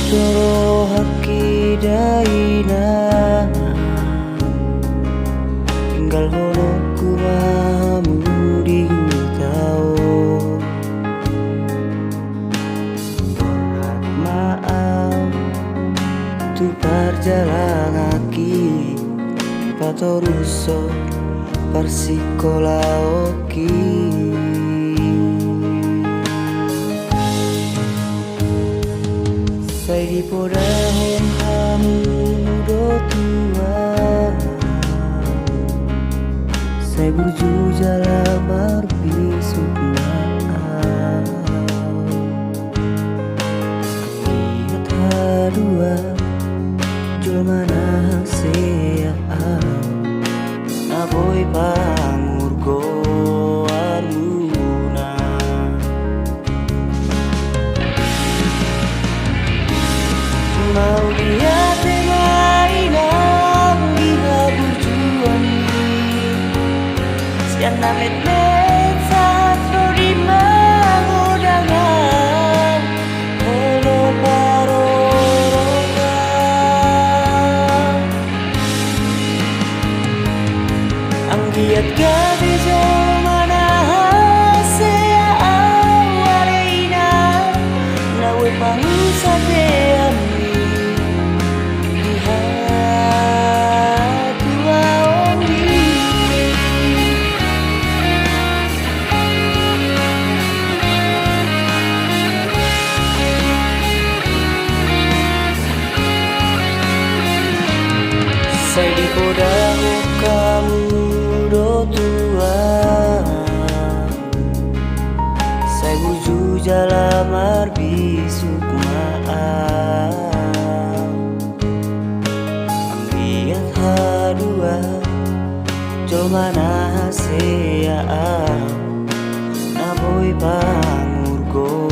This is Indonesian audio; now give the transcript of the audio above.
Soro haki daina tinggal hono kumamu di tau. Maaf tu perjalanan aki patoruso persikola oki. Sai di podahon kamu do tua, sai burju jala marbisuk maaf. Ingat hadua jol mana sea naboy pangurgo aluna. Mau dia mainan gila berjuang sian namet met satro di mangodangan holo parorongan ang giat gabi jauh mana sea awarina nawe pangusatean sai di podaho kamu do tua, sai buju jala marbisuk maaf. Ambiat hadua jol mana sea naboy pangurgo